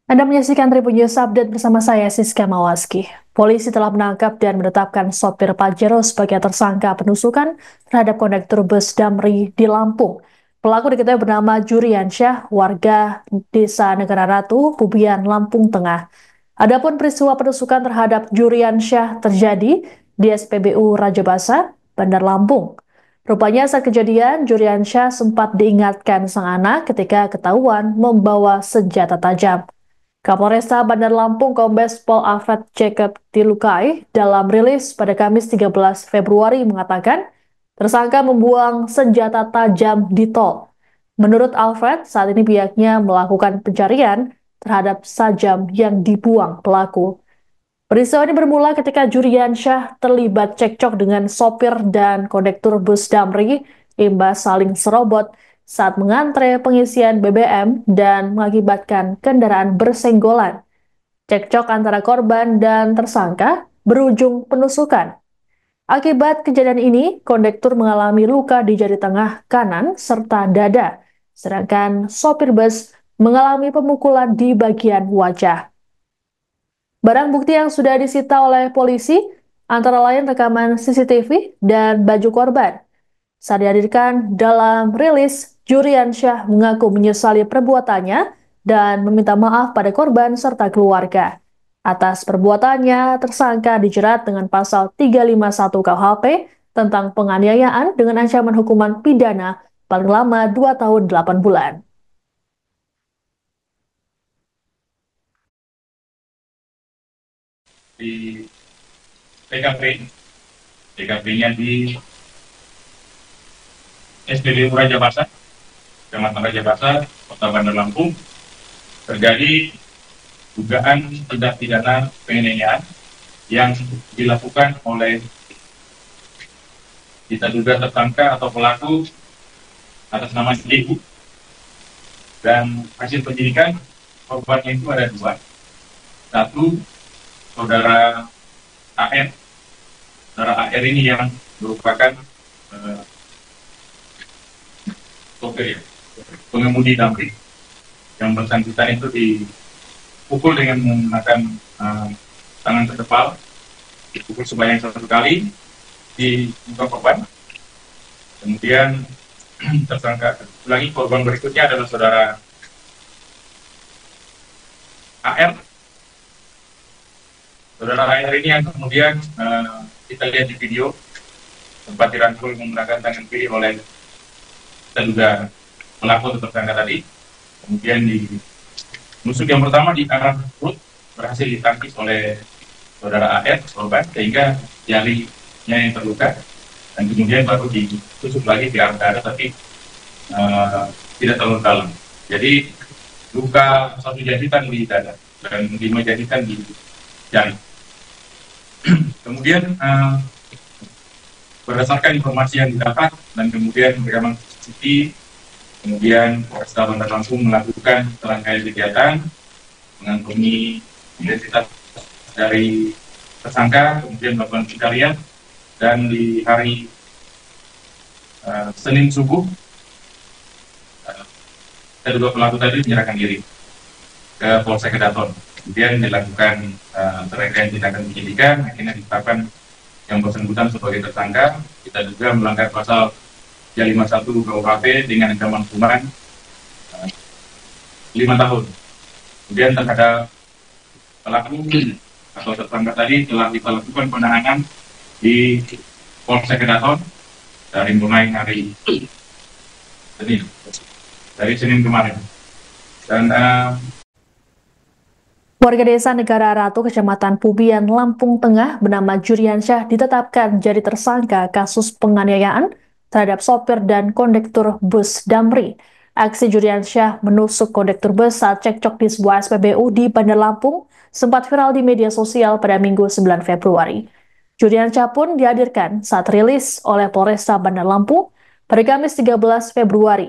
Anda menyaksikan Tribun News Update bersama saya, Siska Mawaski. Polisi telah menangkap dan menetapkan sopir Pajero sebagai tersangka penusukan terhadap kondektur bus Damri di Lampung. Pelaku diketahui bernama Juriansyah, warga Desa Negara Ratu, Bubian, Lampung Tengah. Adapun peristiwa penusukan terhadap Juriansyah terjadi di SPBU Raja Basa, Bandar Lampung. Rupanya saat kejadian, Juriansyah sempat diingatkan sang anak ketika ketahuan membawa senjata tajam. Kapolresta Bandar Lampung Kombes Pol Alfred Jacob dilukai dalam rilis pada Kamis 13 Februari mengatakan tersangka membuang senjata tajam di tol. Menurut Alfred, saat ini pihaknya melakukan pencarian terhadap sajam yang dibuang pelaku. Peristiwa ini bermula ketika Juriansyah terlibat cekcok dengan sopir dan kondektur bus Damri imbas saling serobot saat mengantre pengisian BBM dan mengakibatkan kendaraan bersenggolan. Cekcok antara korban dan tersangka berujung penusukan. Akibat kejadian ini, kondektur mengalami luka di jari tengah kanan serta dada, sedangkan sopir bus mengalami pemukulan di bagian wajah. Barang bukti yang sudah disita oleh polisi antara lain rekaman CCTV dan baju korban. Saat dihadirkan dalam rilis, Juriansyah mengaku menyesali perbuatannya dan meminta maaf pada korban serta keluarga. Atas perbuatannya, tersangka dijerat dengan pasal 351 KUHP tentang penganiayaan dengan ancaman hukuman pidana paling lama 2 tahun 8 bulan. Di TKP, TKP-nya di SPBU Raja Basa, Kecamatan Raja Basa, Kota Bandar Lampung, terjadi dugaan tindak pidana penganiayaan yang dilakukan oleh kita duga tersangka atau pelaku atas nama Ibu, dan hasil penyidikan korbannya itu ada dua. Satu, saudara AR. Saudara AR ini yang merupakan sopir, pengemudi Damri. Yang bersangkutan itu dipukul dengan menggunakan tangan terkepal, dipukul sebanyak 1 kali di muka korban. Kemudian tersangka lagi korban berikutnya adalah saudara AR. Saudara AR ini yang kemudian kita lihat di video sempat dirangkul menggunakan tangan kiri oleh kita juga pelaku atau tersangka tadi. Kemudian di nusuk yang pertama di arah perut berhasil ditangkis oleh saudara AR korban sehingga jarinya yang terluka, dan kemudian baru ditusuk lagi di arah dada tapi tidak terlalu dalam. Jadi luka 1 jahitan di dada dan 5 jahitan di jari. Kemudian berdasarkan informasi yang didapat dan kemudian rekaman CCTV, kemudian Polresta Bandar Lampung melakukan serangkaian kegiatan mengantongi identitas dari tersangka, kemudian melakukan pencarian, dan di hari Senin subuh kedua pelaku tadi menyerahkan diri ke Polsek Kedaton. Kemudian dilakukan serangkaian tindakan penyidikan, akhirnya ditetapkan yang bersangkutan sebagai tersangka. Kita juga melanggar pasal 351 KUHP dengan ancaman hukuman 5 tahun. Kemudian terhadap pelaku atau tersangka tadi telah kita lakukan penahanan di Polsek Kedaton dari mulai hari Senin, dari Senin kemarin. Dan Warga desa Negara Ratu, Kecamatan Pubian, Lampung Tengah bernama Juriansyah ditetapkan jadi tersangka kasus penganiayaan terhadap sopir dan kondektur bus Damri. Aksi Juriansyah menusuk kondektur bus saat cekcok di sebuah SPBU di Bandar Lampung sempat viral di media sosial pada Minggu 9 Februari. Juriansyah pun dihadirkan saat rilis oleh Polresta Bandar Lampung pada Kamis 13 Februari.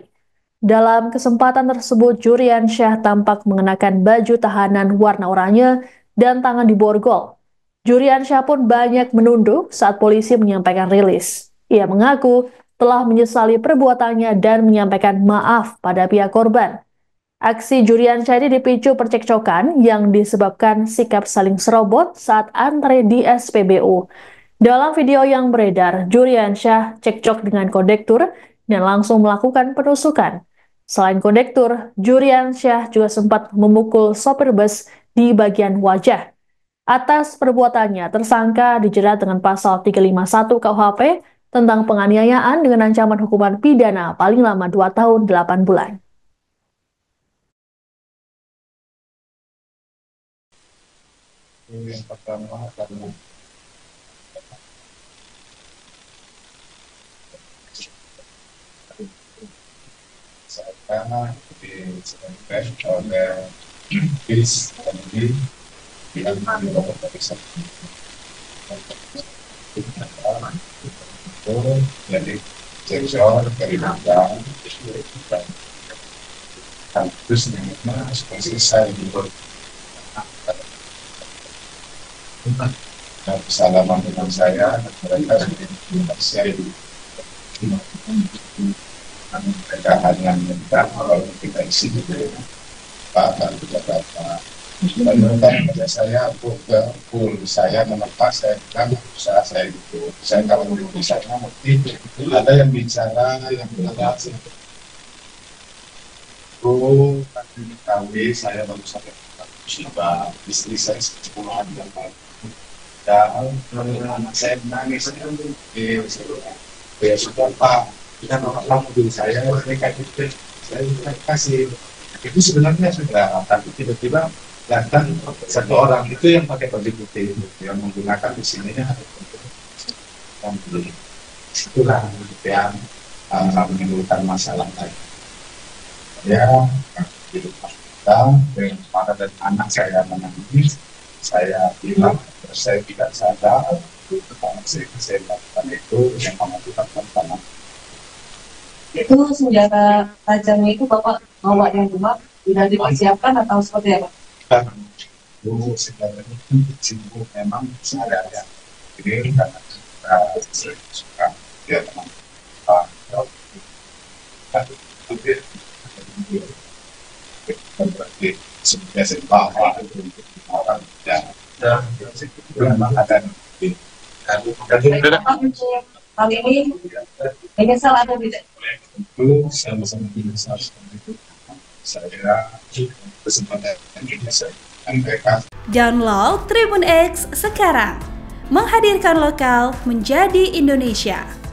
Dalam kesempatan tersebut, Juriansyah tampak mengenakan baju tahanan warna oranye dan tangan diborgol. Juriansyah pun banyak menunduk saat polisi menyampaikan rilis. Ia mengaku telah menyesali perbuatannya dan menyampaikan maaf pada pihak korban. Aksi Juriansyah ini dipicu percekcokan yang disebabkan sikap saling serobot saat antre di SPBU. Dalam video yang beredar, Juriansyah cekcok dengan kondektur dan langsung melakukan penusukan. Selain kondektur, Juriansyah juga sempat memukul sopir bus di bagian wajah. Atas perbuatannya, tersangka dijerat dengan pasal 351 KUHP tentang penganiayaan dengan ancaman hukuman pidana paling lama 2 tahun 8 bulan. Yang pertama karena saya disebabkan oleh bis tadi yang dibawa dari sana. Jadi sensor dari belakang terus memang seperti saya dibuat bersalaman dengan saya, mereka saya mereka hanya minta kalau kita isi gitu Pak Jakarta dan mereka kepada saya full saya melepas saya bilang usaha saya itu saya kalau di sana mesti ada yang bicara yang jelas itu kawin saya baru sampai musibah istri saya 10 hari yang lalu dan anak saya menangis ya sudah Pak kita orang mobil saya mereka itu saya kasih itu sebenarnya sudah tapi tiba-tiba datang satu orang itu yang pakai baju putih yang menggunakan di sininya dan itulah yang menimbulkan masalah lain ya hidup kita dengan mata dan anak saya menangis saya bilang saya tidak sadar saya lakukan itu yang mengakibatkan tanah itu senjata tajamnya itu Bapak bawa yang rumah sudah dipersiapkan atau seperti apa? Itu senjata itu sibuk memang seadanya. Ini karena kita suka dia memang berarti sebenarnya sembah orang dan itu memang ada Kali ini menyesal atau tidak? itu sama-sama menyesal itu saya kesempatan ini saya mereka. Download Tribun X sekarang, menghadirkan lokal menjadi Indonesia.